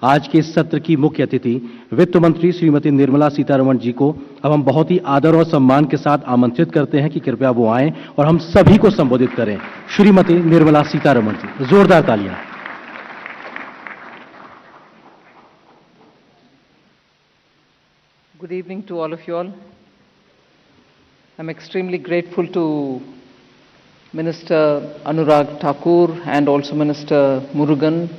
आज के इस सत्र की मुख्य अतिथि वित्त मंत्री श्रीमती निर्मला सीतारमण जी को अब हम बहुत ही आदर और सम्मान के साथ आमंत्रित करते हैं कि कृपया वो आएं और हम सभी को संबोधित करें। श्रीमती निर्मला सीतारमण जी, जोरदार तालियां। Good evening to all of you all. I'm extremely grateful to Minister Anurag Thakur and also Minister Murugan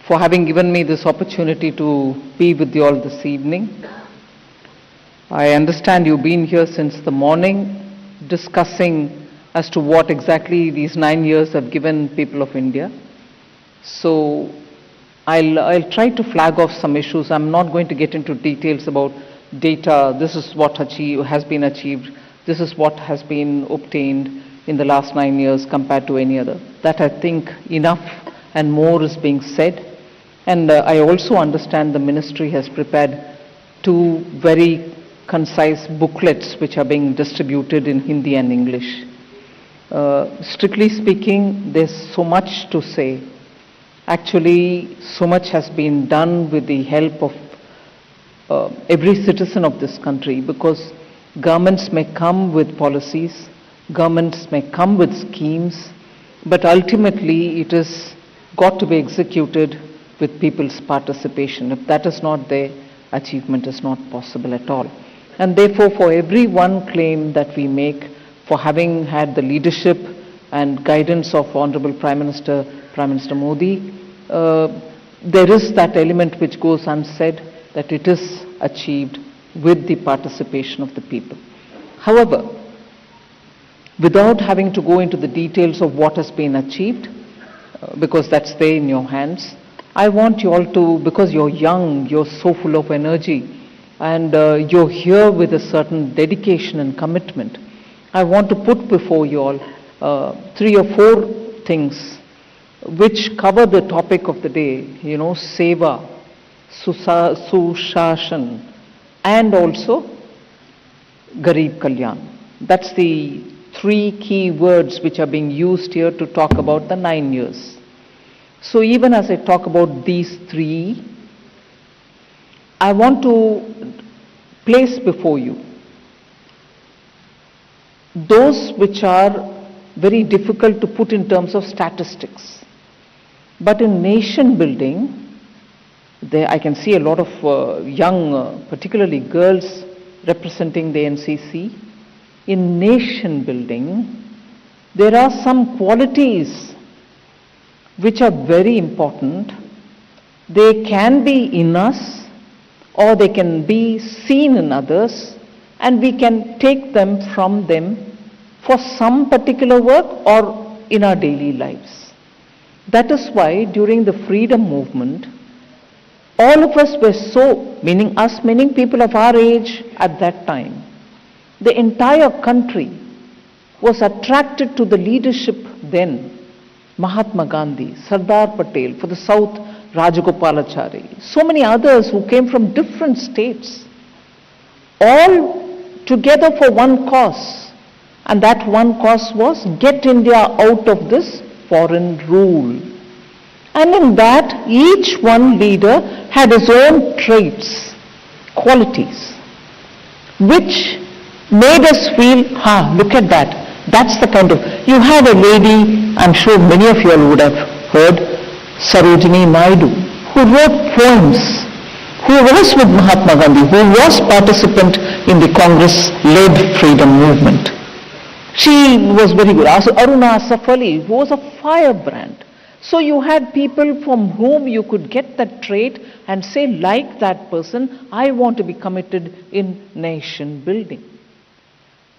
for having given me this opportunity to be with you all this evening. I understand you've been here since the morning discussing as to what exactly these 9 years have given people of India. So I'll try to flag off some issues. I'm not going to get into details about data. This is what has been achieved. This is what has been obtained in the last 9 years compared to any other. That I think enough and more is being said. And I also understand the ministry has prepared 2 very concise booklets which are being distributed in Hindi and English. Strictly speaking, there's so much to say. Actually, so much has been done with the help of every citizen of this country, because governments may come with policies, governments may come with schemes, but ultimately it is got to be executed with people's participation. If that is not there, achievement is not possible at all. And therefore, for every one claim that we make, for having had the leadership and guidance of Honorable Prime Minister Modi, there is that element which goes unsaid, that it is achieved with the participation of the people. However, without having to go into the details of what has been achieved, because that's there in your hands, I want you all to, because you're young, you're so full of energy, and you're here with a certain dedication and commitment, I want to put before you all 3 or 4 things which cover the topic of the day, Seva, Sushasan, and also Garib Kalyan. That's the 3 key words which are being used here to talk about the 9 years. So even as I talk about these 3, I want to place before you those which are very difficult to put in terms of statistics. But in nation building, there I can see a lot of young, particularly girls representing the NCC. In nation building, there are some qualities which are very important. They can be in us or they can be seen in others, and we can take them from them for some particular work or in our daily lives. That is why during the freedom movement, all of us were so, meaning us, meaning people of our age at that time, the entire country was attracted to the leadership then. Mahatma Gandhi, Sardar Patel, for the South, Rajagopalachari, so many others who came from different states, all together for one cause, and that one cause was get India out of this foreign rule. And in that, each one leader had his own traits, qualities, which made us feel, look at that. That's the kind of, you had a lady, I'm sure many of you all would have heard, Sarojini Naidu, who wrote poems, who was with Mahatma Gandhi, who was participant in the Congress-led freedom movement. She was very good. Aruna Asaf Ali, who was a firebrand. So you had people from whom you could get that trait and say, like that person, I want to be committed in nation building.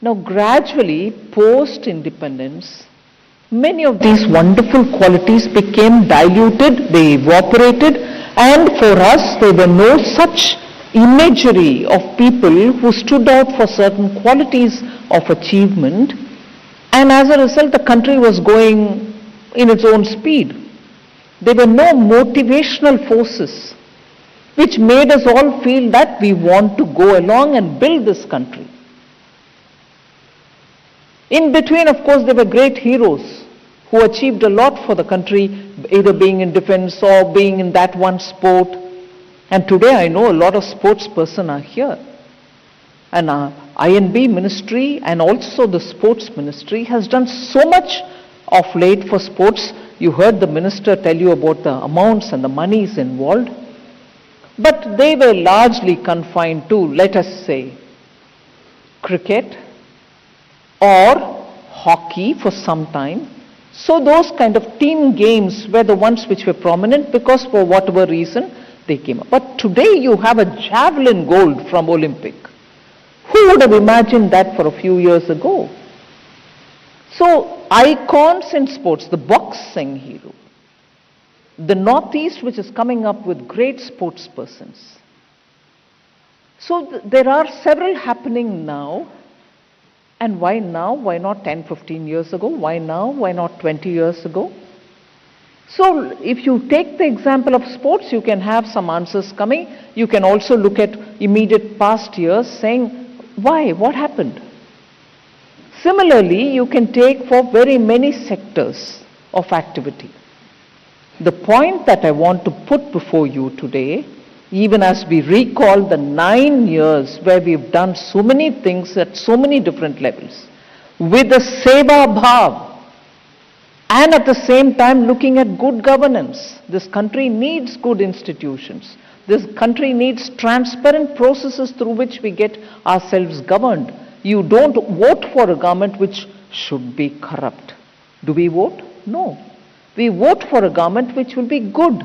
Now gradually, post-independence, many of these wonderful qualities became diluted, they evaporated, and for us there were no such imagery of people who stood out for certain qualities of achievement, and as a result the country was going in its own speed. There were no motivational forces which made us all feel that we want to go along and build this country. In between, of course, there were great heroes who achieved a lot for the country, either being in defense or being in that one sport. And today I know a lot of sports person are here. And INB ministry and also the sports ministry has done so much of late for sports. You heard the minister tell you about the amounts and the monies involved. But they were largely confined to, let us say, cricket or hockey for some time. So those kind of team games were the ones which were prominent because for whatever reason they came up. But today you have a javelin gold from Olympic. Who would have imagined that for a few years ago? So icons in sports, the boxing hero, the Northeast which is coming up with great sports persons. So there are several happening now. And why now? Why not 10, 15 years ago? Why now? Why not 20 years ago? So if you take the example of sports, you can have some answers coming. You can also look at immediate past years saying, why? What happened? Similarly, you can take for very many sectors of activity. The point that I want to put before you today, even as we recall the 9 years where we've done so many things at so many different levels, with the Seva bhav, and at the same time looking at good governance. This country needs good institutions. This country needs transparent processes through which we get ourselves governed. You don't vote for a government which should be corrupt. Do we vote? No. We vote for a government which will be good,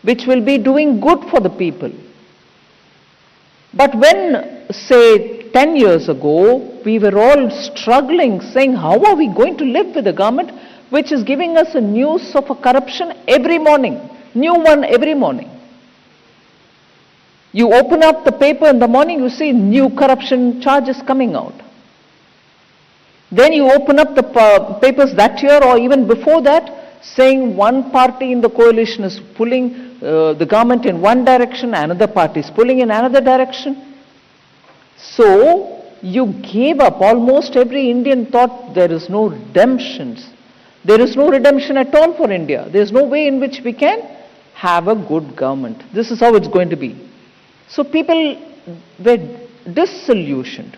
which will be doing good for the people. But when, say, 10 years ago, we were all struggling, saying, how are we going to live with a government which is giving us a news of a corruption every morning, new one every morning? You open up the paper in the morning, you see new corruption charges coming out. Then you open up the papers that year or even before that, saying one party in the coalition is pulling the government in one direction, another party is pulling in another direction. So you gave up. Almost every Indian thought there is no redemptions. There is no redemption at all for India. There is no way in which we can have a good government. This is how it's going to be. So people were disillusioned.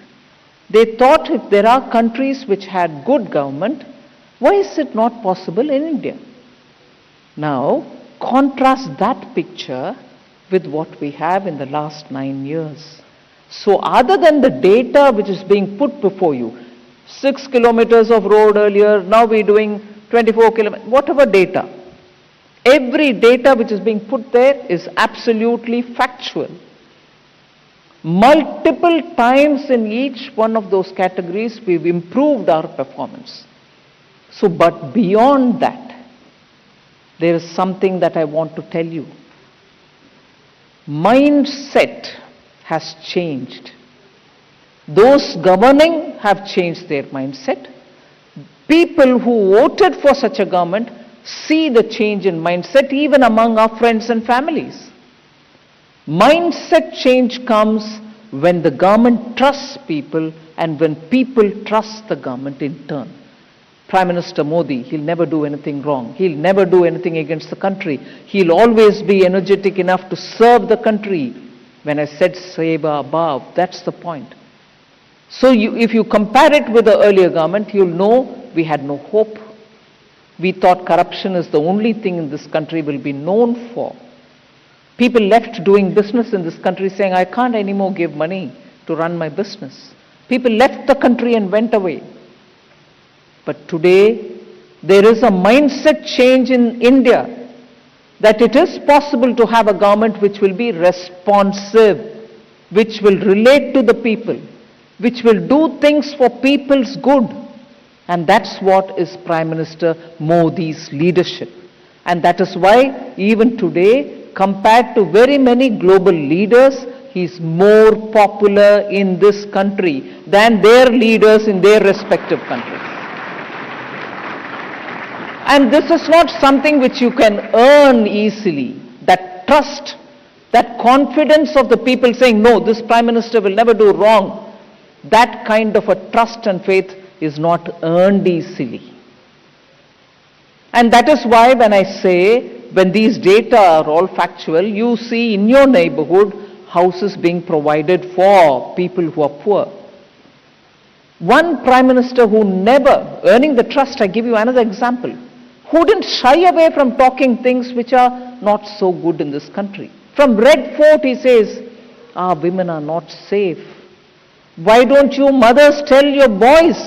They thought if there are countries which had good government, why is it not possible in India? Now, contrast that picture with what we have in the last 9 years. So other than the data which is being put before you, 6 kilometers of road earlier, now we're doing 24 kilometers, whatever data, every data which is being put there is absolutely factual. Multiple times in each one of those categories, we've improved our performance. So, but beyond that, there is something that I want to tell you. Mindset has changed. Those governing have changed their mindset. People who voted for such a government see the change in mindset even among our friends and families. Mindset change comes when the government trusts people and when people trust the government in turn. Prime Minister Modi, he'll never do anything wrong. He'll never do anything against the country. He'll always be energetic enough to serve the country. When I said Seva above, that's the point. So if you compare it with the earlier government, you'll know we had no hope. We thought corruption is the only thing in this country will be known for. People left doing business in this country saying, I can't anymore give money to run my business. People left the country and went away. But today, there is a mindset change in India that it is possible to have a government which will be responsive, which will relate to the people, which will do things for people's good. And that's what is Prime Minister Modi's leadership. And that is why even today, compared to very many global leaders, he is more popular in this country than their leaders in their respective countries. And this is not something which you can earn easily. That trust, that confidence of the people saying, no, this Prime Minister will never do wrong. That kind of a trust and faith is not earned easily. And that is why when I say, when these data are all factual, you see in your neighborhood houses being provided for people who are poor. One Prime Minister who never, earning the trust, I give you another example, who didn't shy away from talking things which are not so good in this country. From Red Fort he says, our women are not safe. Why don't you mothers tell your boys?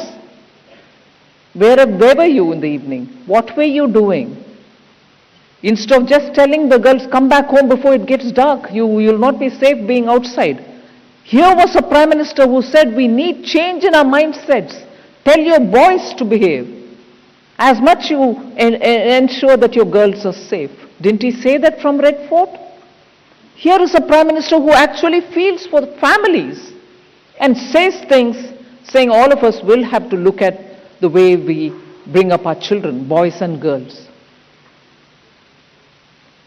Where were you in the evening? What were you doing? Instead of just telling the girls, come back home before it gets dark, you will not be safe being outside. Here was a Prime Minister who said, we need change in our mindsets. Tell your boys to behave. As much you ensure that your girls are safe. Didn't he say that from Red Fort? Here is a Prime Minister who actually feels for the families and says things, saying all of us will have to look at the way we bring up our children, boys and girls.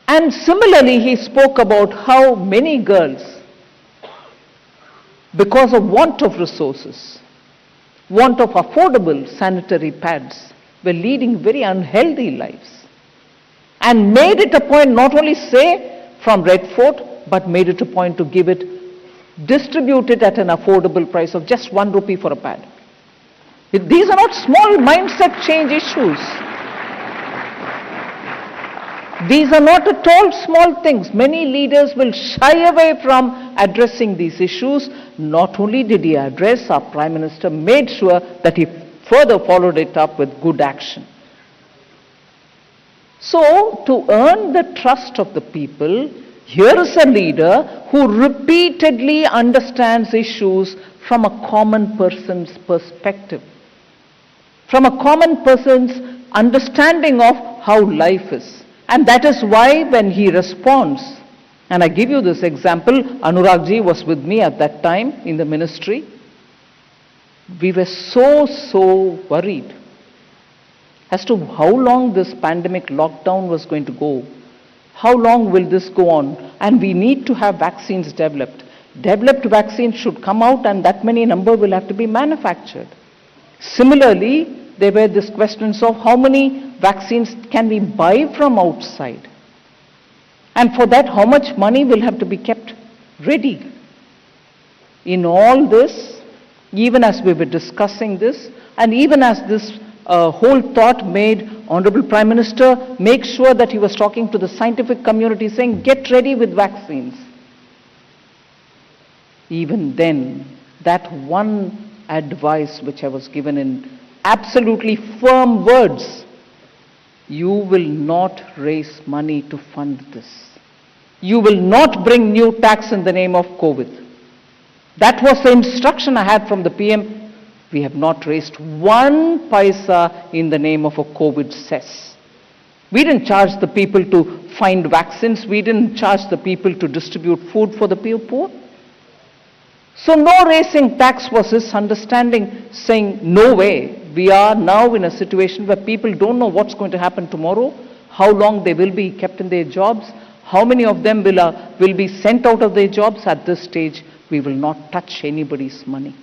And similarly, he spoke about how many girls, because of want of resources, want of affordable sanitary pads, were leading very unhealthy lives. And made it a point not only say from Red Fort, but made it a point to give it, distribute it at an affordable price of just 1 rupee for a pad. These are not small mindset change issues. These are not at all small things. Many leaders will shy away from addressing these issues. Not only did he address, our Prime Minister made sure that he further followed it up with good action. So, to earn the trust of the people, here is a leader who repeatedly understands issues from a common person's perspective, from a common person's understanding of how life is. And that is why when he responds, and I give you this example, Anurag ji was with me at that time in the ministry. We were so worried as to how long this pandemic lockdown was going to go. How long will this go on? And we need to have vaccines developed. Developed vaccines should come out and that many number will have to be manufactured. Similarly, there were these questions of how many vaccines can we buy from outside? And for that, how much money will have to be kept ready? In all this, even as we were discussing this, and even as this whole thought made Honorable Prime Minister make sure that he was talking to the scientific community saying, get ready with vaccines. Even then, that one advice which I was given in absolutely firm words, you will not raise money to fund this. You will not bring new tax in the name of COVID. That was the instruction I had from the PM. We have not raised 1 paisa in the name of a COVID cess. We didn't charge the people to find vaccines. We didn't charge the people to distribute food for the poor. So no raising tax was his understanding, saying no way. We are now in a situation where people don't know what's going to happen tomorrow, how long they will be kept in their jobs, how many of them will be sent out of their jobs. At this stage, we will not touch anybody's money.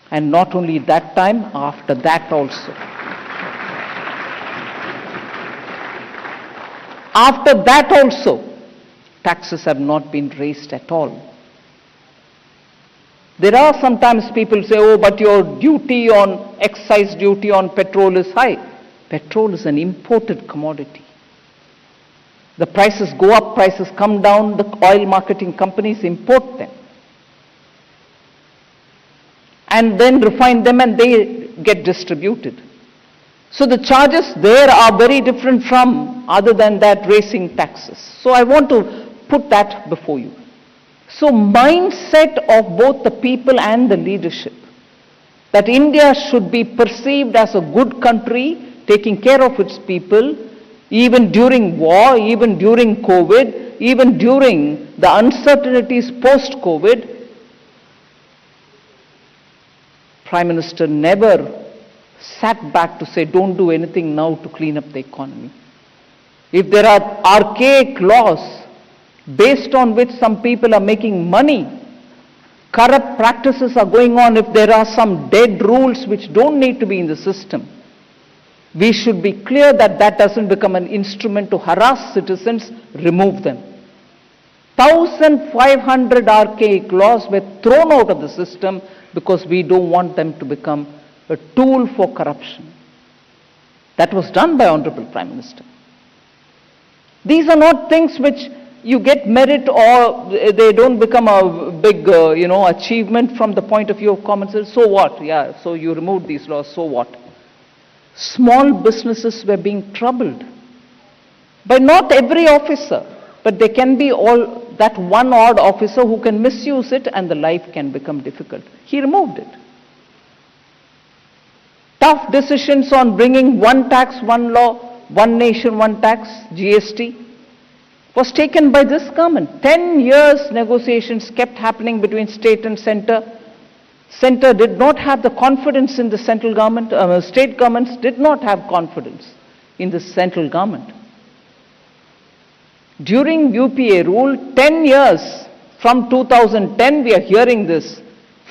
And not only that time, after that also. After that also, taxes have not been raised at all. There are sometimes people say, oh, but your duty on, excise duty on petrol is high. Petrol is an imported commodity. The prices go up, prices come down, the oil marketing companies import them. And then refine them and they get distributed. So the charges there are very different from, other than that, raising taxes. So I want to put that before you. So mindset of both the people and the leadership, that India should be perceived as a good country, taking care of its people, even during war, even during COVID, even during the uncertainties post-COVID. Prime Minister never sat back to say, don't do anything now to clean up the economy. If there are archaic laws based on which some people are making money, corrupt practices are going on, if there are some dead rules which don't need to be in the system, We should be clear that that doesn't become an instrument to harass citizens, remove them. 1,500 archaic laws were thrown out of the system because we don't want them to become a tool for corruption. That was done by Honorable Prime Minister. These are not things which you get merit or they don't become a big, achievement from the point of view of common sense. So what? Yeah, so you removed these laws, so what? Small businesses were being troubled by not every officer, but there can be all that one odd officer who can misuse it and the life can become difficult. He removed it. Tough decisions on bringing one tax, one law, one nation, one tax, GST, was taken by this government. 10 years negotiations kept happening between state and center. Center did not have the confidence in the central government, state governments did not have confidence in the central government. During UPA rule, 10 years from 2010, we are hearing this.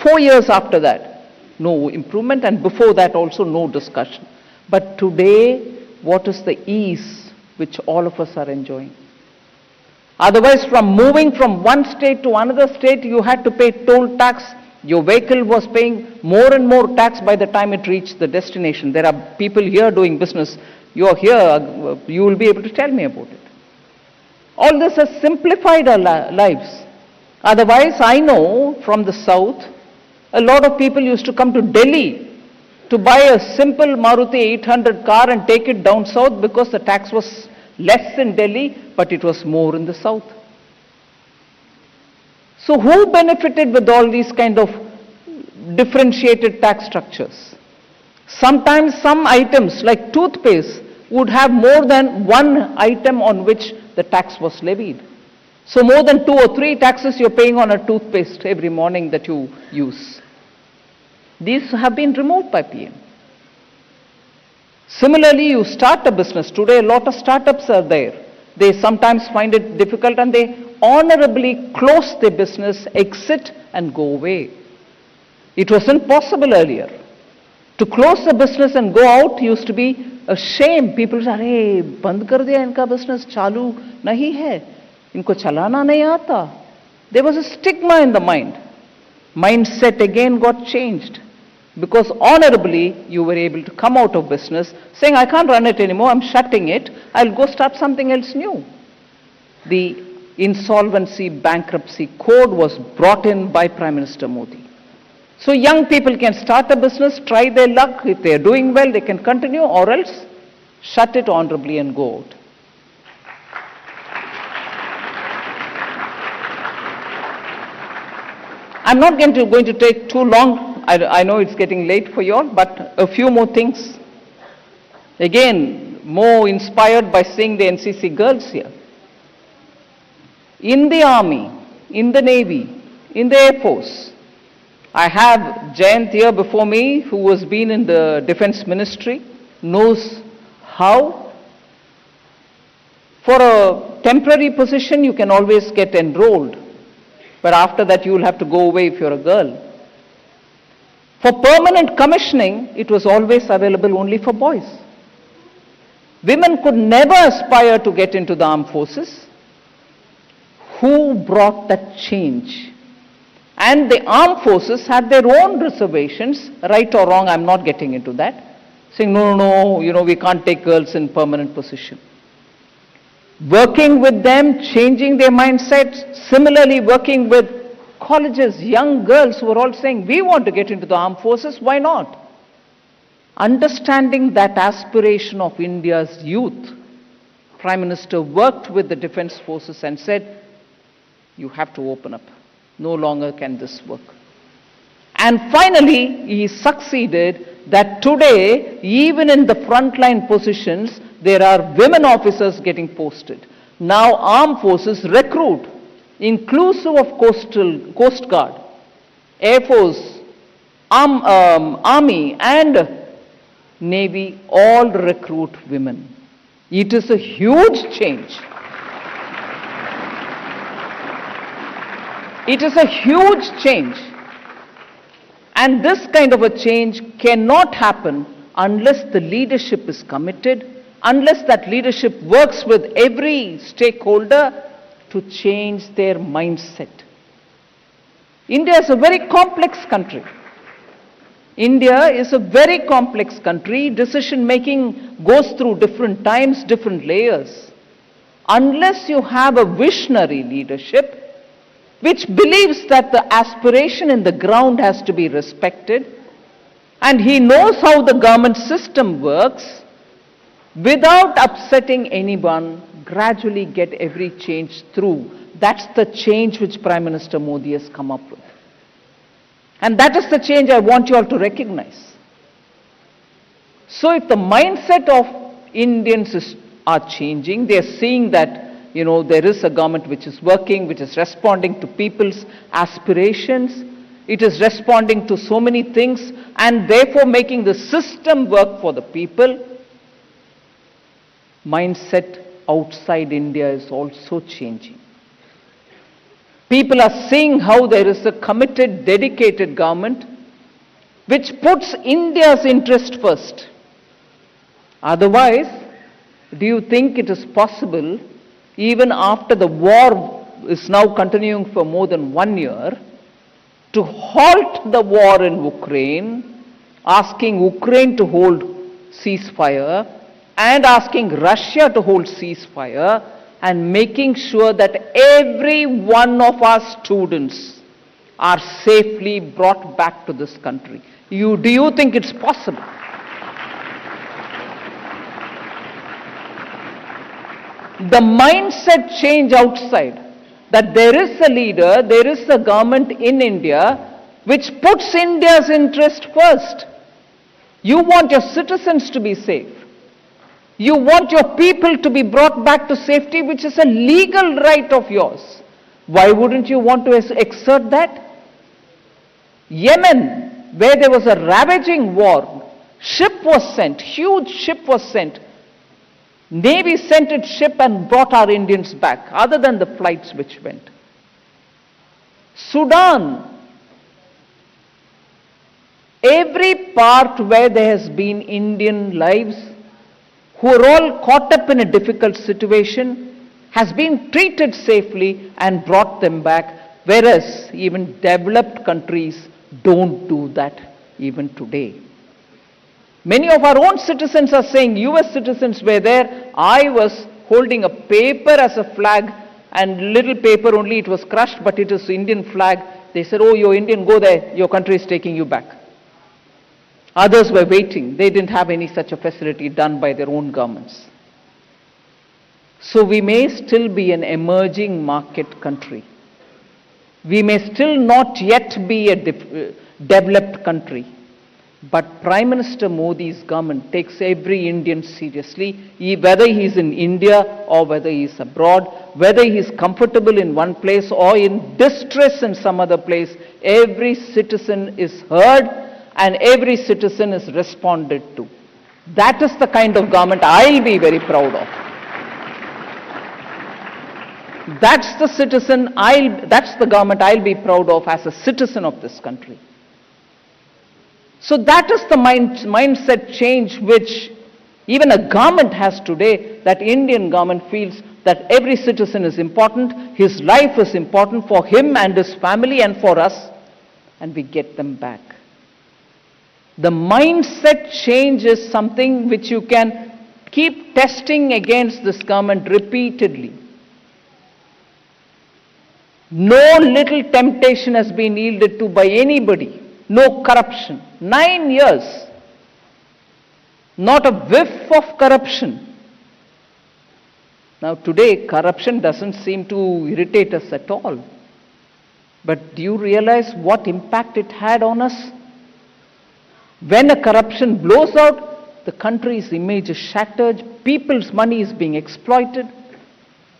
4 years after that, no improvement, and before that also no discussion. But today, what is the ease which all of us are enjoying? Otherwise, from moving from one state to another state, you had to pay toll tax. Your vehicle was paying more and more tax by the time it reached the destination. There are people here doing business. You are here, you will be able to tell me about it. All this has simplified our lives. Otherwise, I know from the south, a lot of people used to come to Delhi to buy a simple Maruti 800 car and take it down south because the tax was less in Delhi, but it was more in the south. So who benefited with all these kind of differentiated tax structures? Sometimes some items like toothpaste would have more than one item on which the tax was levied. So more than 2 or 3 taxes you're paying on a toothpaste every morning that you use. These have been removed by PM. Similarly, you start a business. Today, a lot of startups are there. They sometimes find it difficult and they honorably close their business, exit and go away. It wasn't possible earlier. To close the business and go out used to be a shame. People say, hey, band kar diya inka business, chalu nahi hai. Inko chalana nahi aata. There was a stigma in the mind. Mindset again got changed. Because honorably, you were able to come out of business saying, I can't run it anymore, I'm shutting it, I'll go start something else new. The insolvency bankruptcy code was brought in by Prime Minister Modi. So young people can start a business, try their luck. If they're doing well, they can continue, or else shut it honorably and go out. I'm not going to take too long. I know it's getting late for you all, but a few more things. Again, more inspired by seeing the NCC girls here. In the Army, in the Navy, in the Air Force, I have Jayant here before me, who has been in the Defense Ministry, knows how. For a temporary position, you can always get enrolled, but after that you will have to go away if you're a girl. For permanent commissioning, it was always available only for boys. Women could never aspire to get into the armed forces. Who brought that change? And the armed forces had their own reservations, right or wrong, I'm not getting into that, saying, no, we can't take girls in permanent position. Working with them, changing their mindsets, similarly working with colleges, young girls who were all saying, we want to get into the armed forces, why not? Understanding that aspiration of India's youth, Prime Minister worked with the defense forces and said, you have to open up. No longer can this work. And finally, he succeeded that today, even in the frontline positions, there are women officers getting posted. Now armed forces recruit, inclusive of Coast Guard, Air Force, Army and Navy, all recruit women. It is a huge change. It is a huge change. And this kind of a change cannot happen unless the leadership is committed, unless that leadership works with every stakeholder to change their mindset. India is a very complex country. India is a very complex country. Decision making goes through different times, different layers. Unless you have a visionary leadership which believes that the aspiration in the ground has to be respected, and he knows how the government system works, without upsetting anyone, gradually get every change through. That's the change which Prime Minister Modi has come up with. And that is the change I want you all to recognize. So if the mindset of Indians are changing, they are seeing that, there is a government which is working, which is responding to people's aspirations, it is responding to so many things, and therefore making the system work for the people. Mindset outside India is also changing. People are seeing how there is a committed, dedicated government which puts India's interest first. Otherwise, do you think it is possible, even after the war is now continuing for more than 1 year, to halt the war in Ukraine, asking Ukraine to hold ceasefire, and asking Russia to hold ceasefire, and making sure that every one of our students are safely brought back to this country? Do you think it's possible? The mindset change outside, that there is a leader, there is a government in India which puts India's interest first. You want your citizens to be safe. You want your people to be brought back to safety, which is a legal right of yours. Why wouldn't you want to exert that? Yemen, where there was a ravaging war, ship was sent, huge ship was sent. Navy sent its ship and brought our Indians back, other than the flights which went. Sudan, every part where there has been Indian lives, who are all caught up in a difficult situation, has been treated safely and brought them back, whereas even developed countries don't do that even today. Many of our own citizens are saying, US citizens were there, I was holding a paper as a flag, and little paper only, it was crushed, but it is Indian flag. They said, oh, you're Indian, go there, your country is taking you back. Others were waiting. They didn't have any such a facility done by their own governments. So we may still be an emerging market country. We may still not yet be a developed country. But Prime Minister Modi's government takes every Indian seriously, whether he is in India or whether he is abroad, whether he is comfortable in one place or in distress in some other place. Every citizen is heard and every citizen is responded to. That is the kind of government I'll be very proud of. That's the government I'll be proud of as a citizen of this country. So that is the mindset change which even a government has today, that Indian government feels that every citizen is important, his life is important for him and his family and for us, and we get them back. The mindset change is something which you can keep testing against this government repeatedly. No little temptation has been yielded to by anybody. No corruption. 9 years. Not a whiff of corruption. Now today, corruption doesn't seem to irritate us at all. But do you realize what impact it had on us? When a corruption blows out, the country's image is shattered, people's money is being exploited.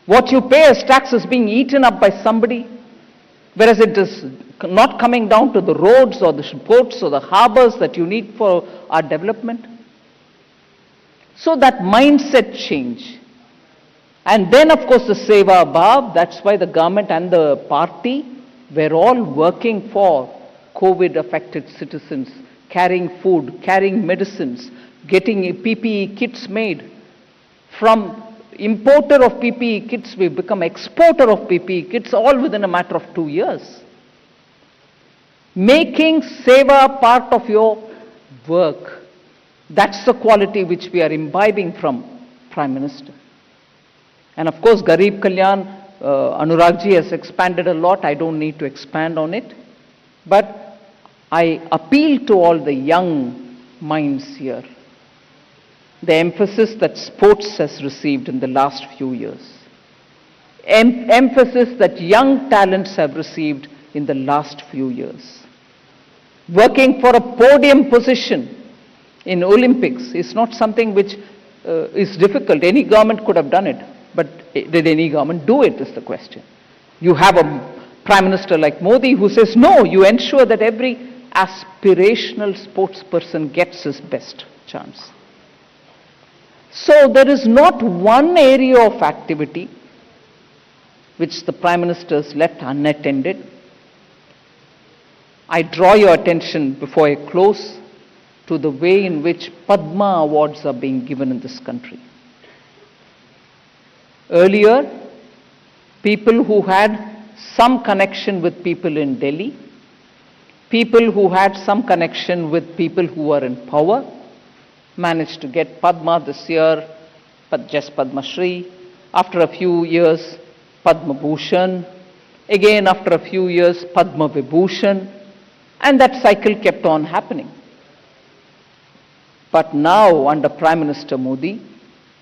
What you pay as tax is being eaten up by somebody, whereas it is not coming down to the roads or the ports or the harbors that you need for our development. So that mindset change. And then of course the Seva Bhav, that's why the government and the party were all working for COVID affected citizens, carrying food, carrying medicines, getting PPE kits made. From importer of PPE kits, we've become exporter of PPE kits, all within a matter of 2 years. Making Seva part of your work, that's the quality which we are imbibing from Prime Minister. And of course, Garib Kalyan, Anuragji has expanded a lot. I don't need to expand on it. But I appeal to all the young minds here. The emphasis that sports has received in the last few years. Emphasis that young talents have received in the last few years. Working for a podium position in Olympics is not something which is difficult. Any government could have done it. But did any government do it is the question. You have a Prime Minister like Modi who says, no, you ensure that every aspirational sports person gets his best chance. So there is not one area of activity which the Prime Minister has left unattended. I draw your attention before I close to the way in which Padma awards are being given in this country. Earlier, people who had some connection with people in Delhi, people who had some connection with people who were in power, managed to get Padma this year, but just Padma Shri. After a few years, Padma Bhushan. Again, after a few years, Padma Vibhushan. And that cycle kept on happening. But now, under Prime Minister Modi,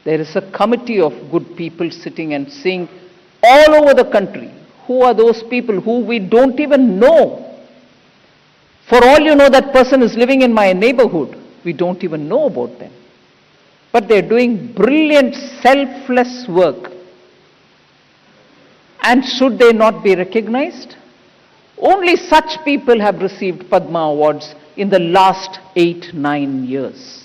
there is a committee of good people sitting and seeing all over the country who are those people who we don't even know. For all you know, that person is living in my neighborhood. We don't even know about them. But they're doing brilliant, selfless work. And should they not be recognized? Only such people have received Padma Awards in the last 8-9 years.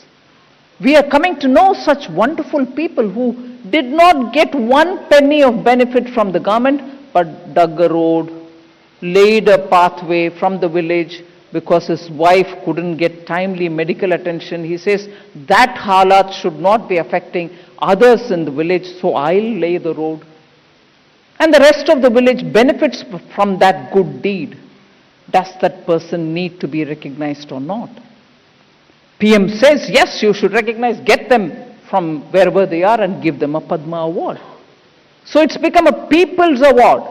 We are coming to know such wonderful people who did not get one penny of benefit from the government, but dug a road, laid a pathway from the village because his wife couldn't get timely medical attention. He says, that halat should not be affecting others in the village, so I'll lay the road. And the rest of the village benefits from that good deed. Does that person need to be recognized or not? PM says, yes, you should recognize, get them from wherever they are and give them a Padma Award. So it's become a people's award.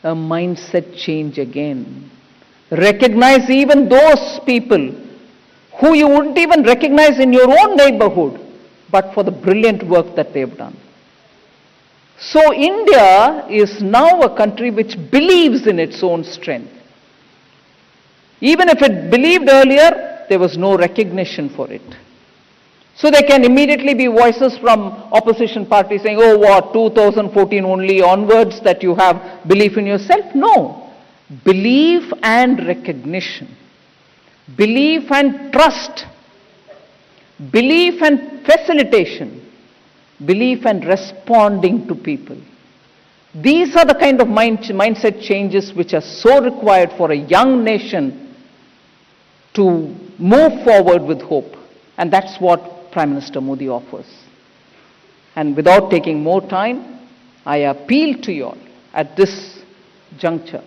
A mindset change again. Recognize even those people who you wouldn't even recognize in your own neighborhood, but for the brilliant work that they've done. So India is now a country which believes in its own strength. Even if it believed earlier, there was no recognition for it. So there can immediately be voices from opposition parties saying, oh what, 2014 only onwards that you have belief in yourself? No. Belief and recognition. Belief and trust. Belief and facilitation. Belief and responding to people. These are the kind of mindset changes which are so required for a young nation to move forward with hope. And that's what Prime Minister Modi offers. And without taking more time, I appeal to you all at this juncture.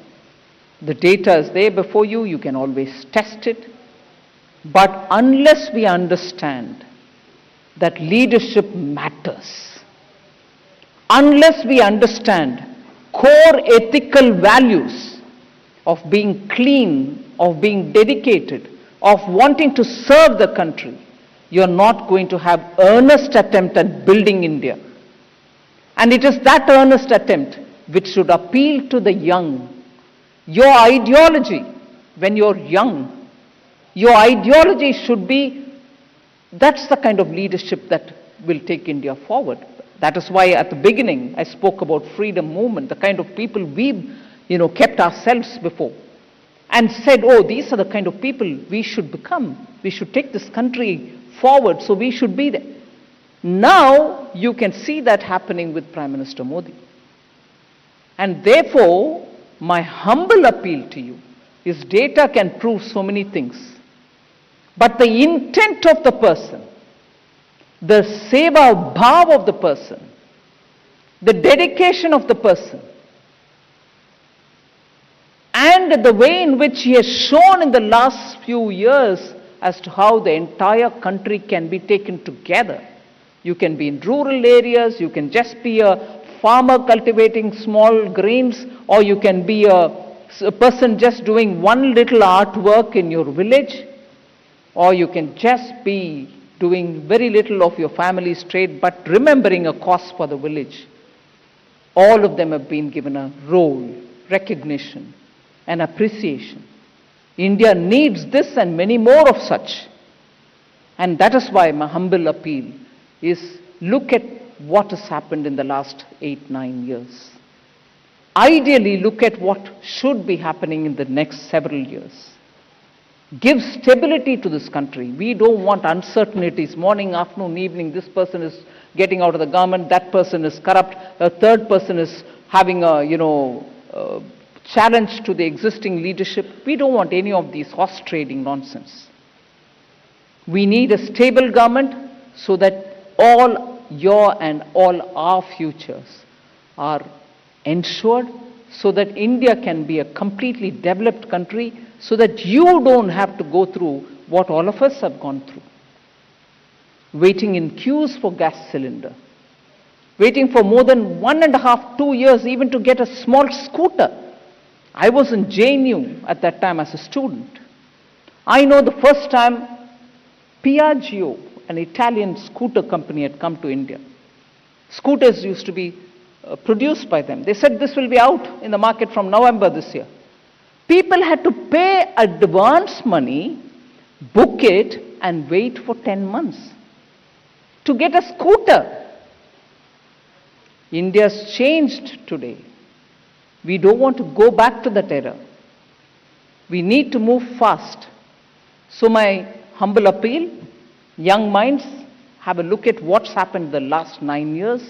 The data is there before you, you can always test it. But unless we understand that leadership matters, unless we understand core ethical values of being clean, of being dedicated, of wanting to serve the country, you're not going to have earnest attempt at building India. And it is that earnest attempt which should appeal to the young. Your ideology, when you're young, your ideology should be, that's the kind of leadership that will take India forward. That is why at the beginning I spoke about freedom movement, the kind of people we kept ourselves before. And said, oh, these are the kind of people we should become. We should take this country forward, so we should be there. Now, you can see that happening with Prime Minister Modi. And therefore, my humble appeal to you is data can prove so many things. but the intent of the person, the seva bhav of the person, the dedication of the person, and the way in which he has shown in the last few years as to how the entire country can be taken together. You can be in rural areas, you can just be a farmer cultivating small grains, or you can be a person just doing one little artwork in your village, or you can just be doing very little of your family's trade, but remembering a cause for the village. All of them have been given a role, recognition, and appreciation. India needs this and many more of such. And that is why my humble appeal is, look at what has happened in the last 8-9 years. Ideally, look at what should be happening in the next several years. Give stability to this country. We don't want uncertainties, morning, afternoon, evening, this person is getting out of the government, that person is corrupt, a third person is having a, challenge to the existing leadership. We don't want any of these horse trading nonsense. We need a stable government so that all your and all our futures are ensured, so that India can be a completely developed country, so that you don't have to go through what all of us have gone through. Waiting in queues for gas cylinder, waiting for more than 1.5, 2 years even to get a small scooter. I was in JNU at that time as a student. I know the first time Piaggio, an Italian scooter company, had come to India. Scooters used to be produced by them. They said this will be out in the market from November this year. People had to pay advance money, book it, and wait for 10 months to get a scooter. India's changed today. We don't want to go back to that era. We need to move fast. So my humble appeal, young minds, have a look at what's happened the last 9 years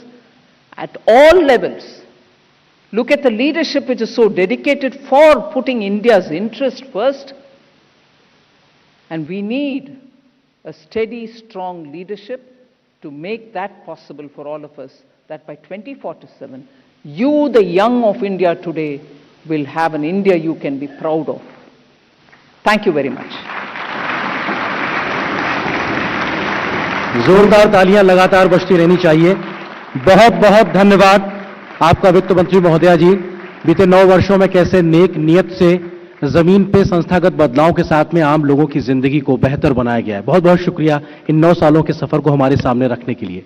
at all levels. Look at the leadership which is so dedicated for putting India's interest first. And we need a steady, strong leadership to make that possible for all of us, that by 2047, you, the young of India today, will have an India you can be proud of. Thank you very much. जोरदार तालियां लगातार बजती रहनी चाहिए। बहुत बहुत धन्यवाद आपका वित्त मंत्री महोदया जी। बीते 9 वर्षों में कैसे नेक नियत से जमीन पे संस्थागत बदलाव के साथ में आम लोगों की जिंदगी को बेहतर बनाया गया है। बहुत बहुत शुक्रिया इन 9 सालों के सफर को हमारे सामने रखने के लिए।